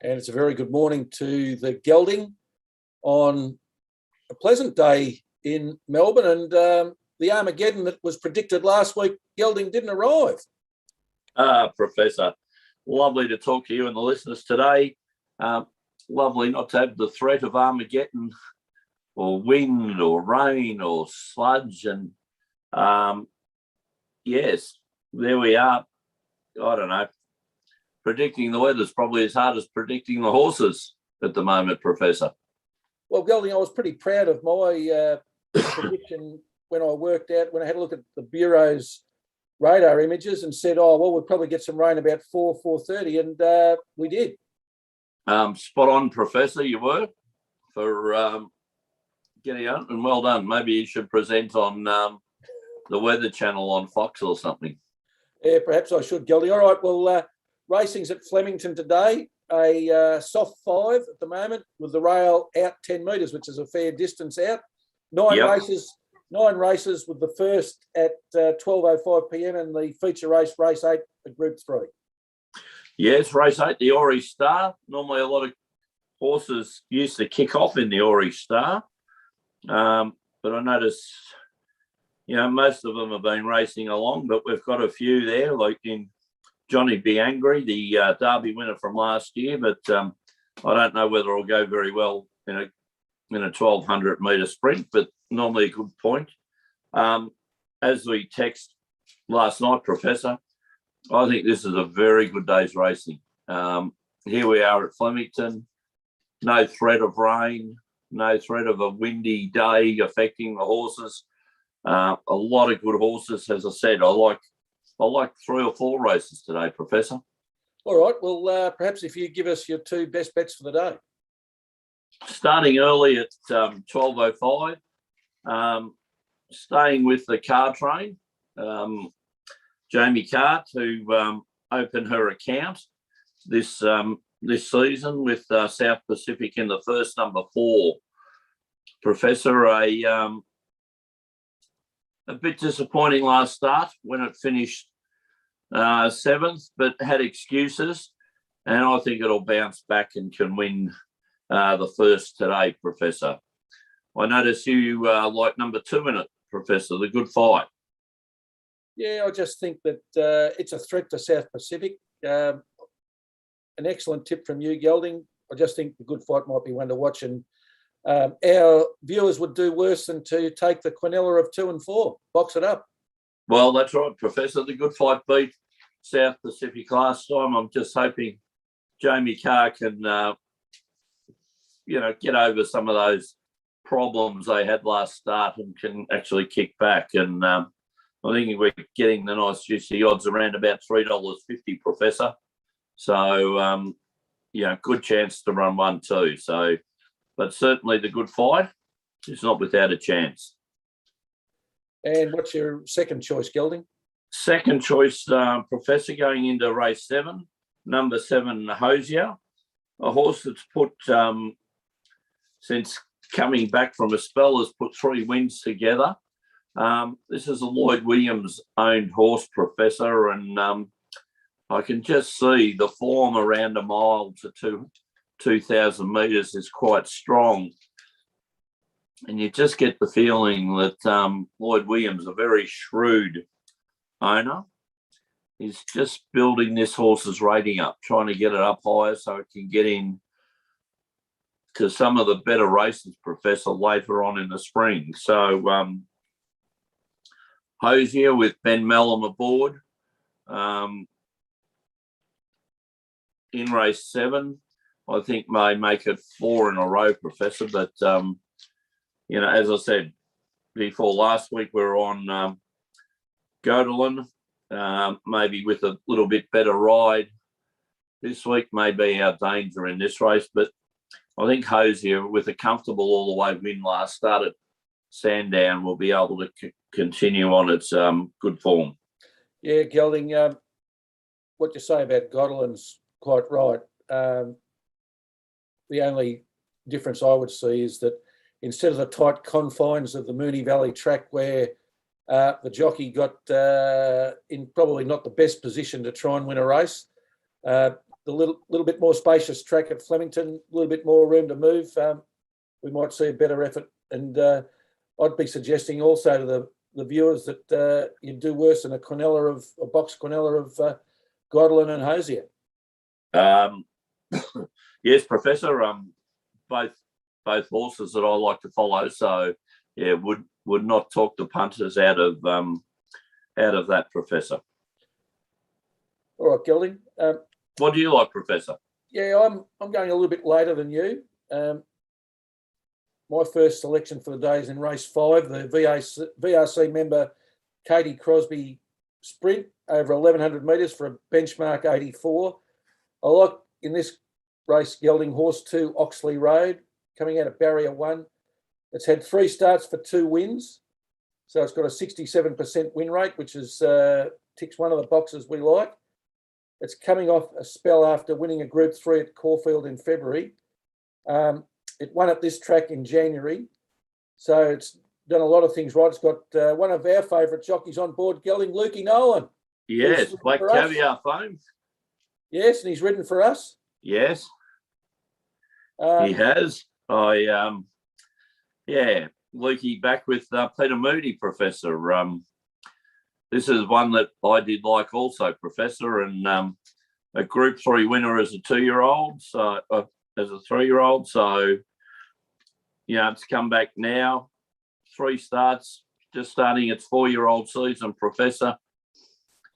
And it's a very good morning to the Gelding on a pleasant day in Melbourne. And the Armageddon that was predicted last week, Gelding didn't arrive. Professor, lovely to talk to you and the listeners today. Lovely not to have the threat of Armageddon or wind or rain or sludge. And yes, there we are. I don't know. Predicting the weather's probably as hard as predicting the horses at the moment, Professor. Well, Gelding, I was pretty proud of my prediction when I had a look at the Bureau's radar images and said, we'll probably get some rain about 4:30, and we did. Spot on, Professor, you were, for getting out, and well done. Maybe you should present on the Weather Channel on Fox or something. Yeah, perhaps I should, Gelding. All right, well, racing's at Flemington today, a soft 5 at the moment, with the rail out 10 metres, which is a fair distance out. Nine races with the first at 12:05 p.m. and the feature race 8 at Group 3. Yes, race 8, the Ori Star. Normally a lot of horses used to kick off in the Ori Star. But I notice, most of them have been racing along, but we've got a few there, like in Johnny Be Angry, the Derby winner from last year, but I don't know whether it'll go very well in a 1,200 metre sprint, but normally a good point. As we text last night, Professor, I think this is a very good day's racing. Here we are at Flemington, no threat of rain, no threat of a windy day affecting the horses. A lot of good horses, as I said. I like 3 or 4 races today, Professor. All right. Well, perhaps if you give us your 2 best bets for the day. Starting early at 12:05, staying with the car train, Jamie Cart, who opened her account this season with South Pacific in the first, number 4. Professor, a bit disappointing last start when it finished 7th, but had excuses, and I think it'll bounce back and can win the first today, Professor. I notice you like number 2 in it, Professor, the Good Fight. Yeah, I just think that it's a threat to South Pacific. An excellent tip from you, Gelding. I just think the Good Fight might be one to watch, and our viewers would do worse than to take the Quinella of 2 and 4. Box it up. Well, that's right, Professor. The Good Fight beat South Pacific last time. I'm just hoping Jamie Carr can, get over some of those problems they had last start and can actually kick back. And I think we're getting the nice juicy odds around about $3.50, Professor. So, good chance to run 1-2. So, but certainly the Good Fight is not without a chance. And what's your second choice, Gelding? Second choice, Professor, going into race 7, number 7, Hosier, a horse that's put, since coming back from a spell, has put 3 wins together. This is a Lloyd Williams-owned horse, Professor, and I can just see the form around a mile to 2,000 metres is quite strong. And you just get the feeling that Lloyd Williams, a very shrewd owner, is just building this horse's rating up, trying to get it up higher so it can get in to some of the better races, Professor, later on in the spring. So Hosier with Ben Mellum aboard in race 7, I think may make it 4 in a row, Professor. But, as I said before, last week we were on Gelding, maybe with a little bit better ride. This week may be our danger in this race, but I think Hosier, with a comfortable all-the-way win last start at Sandown, will be able to continue on its good form. Yeah, Gelding, what you say about Godlin's quite right. The only difference I would see is that instead of the tight confines of the Moonee Valley track where the jockey got in probably not the best position to try and win a race, the little bit more spacious track at Flemington, a little bit more room to move, we might see a better effort. And I'd be suggesting also to the viewers that you'd do worse than a box Quinella of Godlin and Hosier. Yes, Professor. Both horses that I like to follow. So yeah, would not talk the punters out of that, Professor. All right, Gelding. What do you like, Professor? Yeah, I'm going a little bit later than you. My first selection for the day is in race 5, the VRC member Katie Crosby Sprint over 1,100 metres for a benchmark 84. I like in this race Gelding horse 2 Oxley Road coming out of barrier 1. It's had 3 starts for 2 wins, so it's got a 67% win rate, which is ticks one of the boxes we like. It's coming off a spell after winning a Group 3 at Caulfield in February. It won at this track in January, so it's done a lot of things right. It's got one of our favourite jockeys on board, Gelding, Lukey Nolan. Yes, Black Caviar Foam. Yes, and he's ridden for us. Yes, he has. Lukey back with Peter Moody, Professor. This is one that I did like also, Professor, and a Group 3 winner as a 2-year-old, so as a 3-year-old. So, it's come back now. 3 starts, just starting its 4-year-old season, Professor.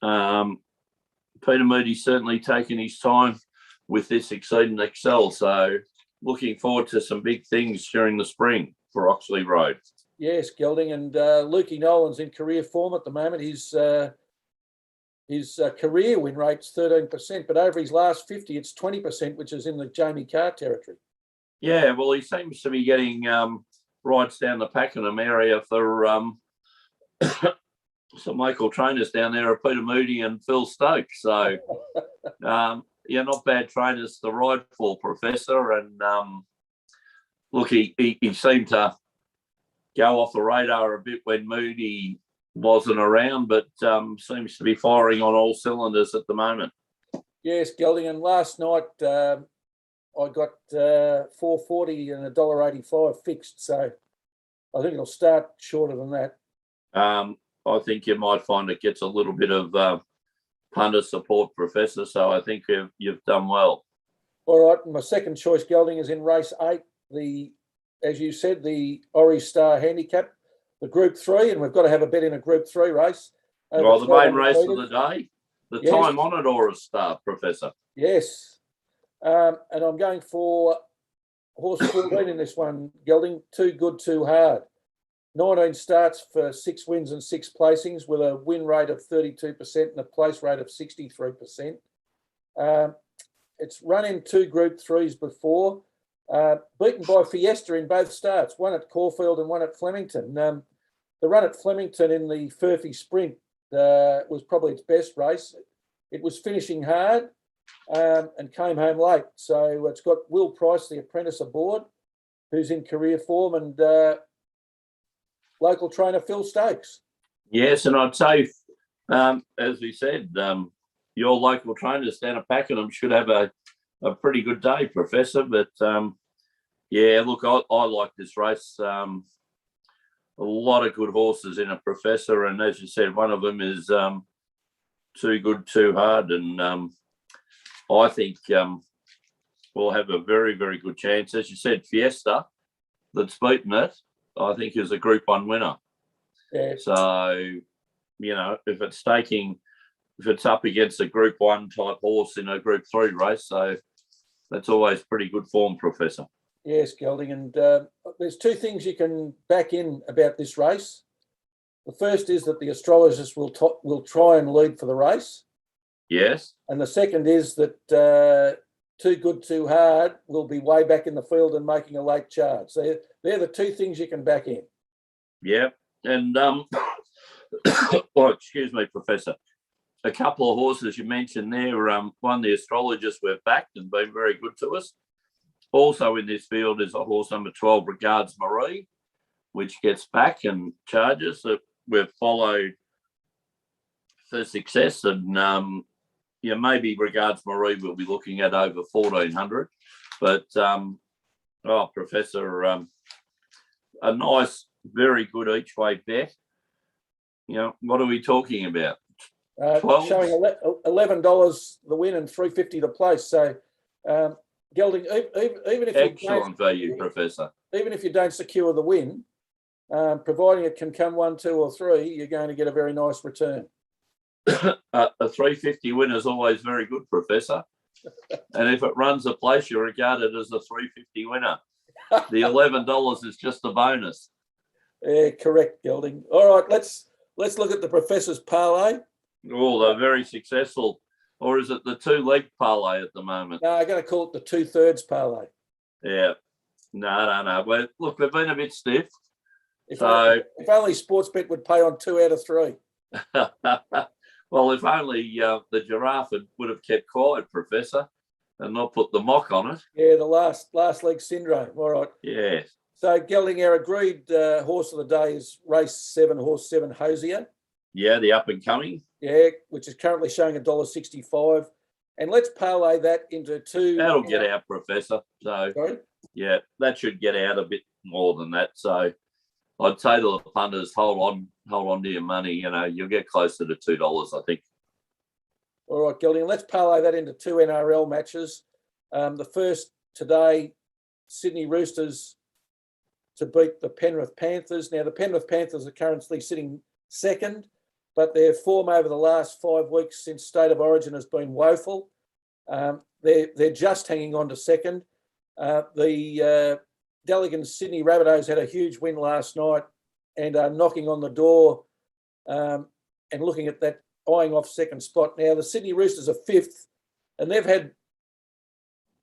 Peter Moody's certainly taken his time with this Exceed and Excel. So, looking forward to some big things during the spring for Oxley Road. Yes, Gelding, and Lukey Nolan's in career form at the moment. His career win rate's 13%, but over his last 50, it's 20%, which is in the Jamie Carr territory. Yeah, well, he seems to be getting rides down the Pakenham area for some local trainers down there, Peter Moody and Phil Stokes. So, not bad trainers to ride for, Professor. And look, he seemed to go off the radar a bit when Moody wasn't around, but seems to be firing on all cylinders at the moment. Yes, Gelding, and last night I got $4.40 and $1.85 fixed, so I think it'll start shorter than that. I think you might find it gets a little bit of punter support, Professor, so I think you've done well. All right, my second choice, Gelding, is in race 8, as you said, the Ori Star Handicap, the Group 3, and we've got to have a bet in a Group 3 race. Well, the main race of the day, the time-honoured Ori Star, Professor. Yes, and I'm going for horse 14 in this one, Gelding, Too Good, Too Hard. 19 starts for 6 wins and 6 placings with a win rate of 32% and a place rate of 63%. It's run in 2 Group 3s before. Beaten by Fiesta in both starts, one at Caulfield and one at Flemington. The run at Flemington in the Furphy Sprint was probably its best race. It was finishing hard and came home late. So it's got Will Price, the apprentice, aboard, who's in career form, and local trainer Phil Stokes. Yes, and I'd say, as we said, your local trainers down at Pakenham should have a pretty good day, Professor. But look, I like this race. A lot of good horses in it, Professor, and as you said, one of them is Too Good, Too Hard, and I think we'll have a very, very good chance. As you said, Fiesta, that's beaten it, I think is a Group 1 winner. Yeah. So, if it's up against a Group 1 type horse in a Group 3 race, so that's always pretty good form, Professor. Yes, Gelding, and there's 2 things you can back in about this race. The first is that the astrologist will try and lead for the race. Yes. And the second is that Too Good, Too Hard will be way back in the field and making a late charge. So they're the 2 things you can back in. Yeah, and excuse me, Professor. A couple of horses you mentioned there, one the astrologist we've backed and been very good to us. Also in this field is a horse number 12, Regards Marie, which gets back and charges that we've followed for success. And maybe Regards Marie will be looking at over 1,400. But, Professor, a nice, very good each way bet. What are we talking about? 12? Showing $11 the win and $3.50 the place. So, Gelding, even if excellent value, Professor. Even if you don't secure the win, providing it can come 1, 2, or 3, you're going to get a very nice return. A 350 win is always very good, Professor. And if it runs a place, you're regarded as a 350 winner. The $11 is just a bonus. Yeah, correct, Gelding. All right, let's look at the Professor's parlay. Oh, they're very successful. Or is it the 2-leg parlay at the moment? No, I'm going to call it the 2/3 parlay. Yeah. No. Well, look, they've been a bit stiff. If only Sportsbet would pay on 2 out of 3. Well, if only the giraffe would have kept quiet, Professor, and not put the mock on it. Yeah, the last leg syndrome. All right. Yes. So, Gelding, our agreed horse of the day is race 7, horse 7, Hosier. Yeah, the up and coming. Yeah, which is currently showing $1.65. And let's parlay that into 2. That'll get out, Professor. So, sorry? Yeah, that should get out a bit more than that. So, I'd say to the punters, hold on to your money. You'll get closer to $2, I think. All right, Gelding, let's parlay that into 2 NRL matches. The first today, Sydney Roosters to beat the Penrith Panthers. Now, the Penrith Panthers are currently sitting second, but their form over the last 5 weeks since State of Origin has been woeful. They're just hanging on to second. The Delegans Sydney Rabbitohs had a huge win last night and are knocking on the door and looking at that, eyeing off second spot. Now, the Sydney Roosters are 5th, and they've had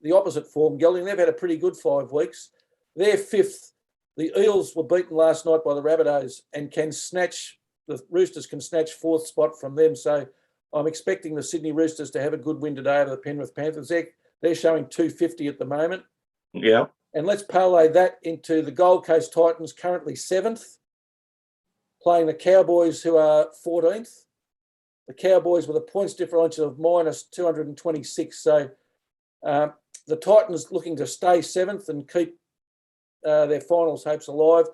the opposite form, Gelding. They've had a pretty good 5 weeks. They're 5th. The Eels were beaten last night by the Rabbitohs and the Roosters can snatch 4th spot from them. So I'm expecting the Sydney Roosters to have a good win today over the Penrith Panthers. They're showing 250 at the moment. Yeah. And let's parlay that into the Gold Coast Titans, currently 7th, playing the Cowboys, who are 14th. The Cowboys with a points differential of minus 226. So the Titans looking to stay 7th and keep their finals hopes alive.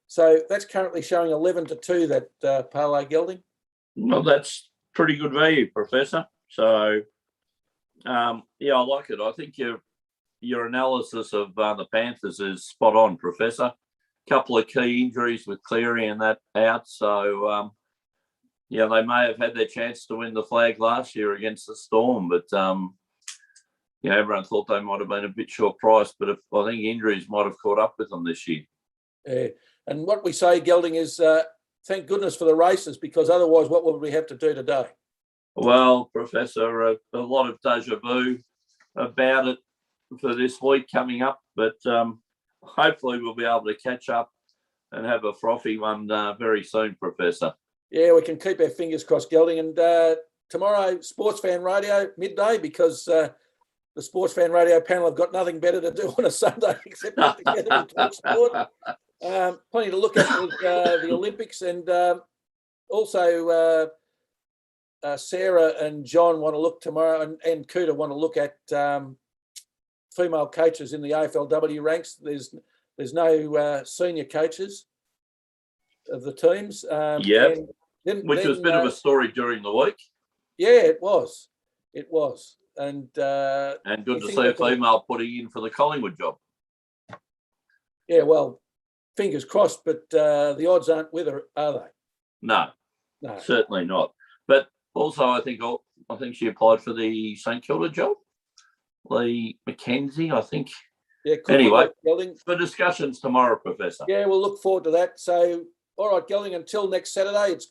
So that's currently showing 11-2, that parlay, Gelding. Well, that's pretty good value, Professor. So, I like it. I think your analysis of the Panthers is spot on, Professor. A couple of key injuries with Cleary and that out. So, they may have had their chance to win the flag last year against the Storm, but, everyone thought they might have been a bit short priced, but I think injuries might have caught up with them this year. Yeah. And what we say, Gelding, is thank goodness for the races, because otherwise what would we have to do today? Well, Professor, a lot of deja vu about it for this week coming up, but hopefully we'll be able to catch up and have a frothy one very soon, Professor. Yeah, we can keep our fingers crossed, Gelding. And tomorrow, Sports Fan Radio, midday, because the Sports Fan Radio panel have got nothing better to do on a Sunday except get together and talk sport. Plenty to look at with the Olympics, and also Sarah and John want to look tomorrow, and Cooter want to look at female coaches in the AFLW ranks. There's no senior coaches of the teams. Which was a bit of a story during the week. Yeah, it was. And good to see a female putting in for the Collingwood job. Yeah, well, fingers crossed, but the odds aren't with her, are they? No, certainly not. But also, I think she applied for the St Kilda job, Lee McKenzie, I think. Yeah. Anyway, for discussions tomorrow, Professor. Yeah, we'll look forward to that. So, all right, Gelding, until next Saturday, it's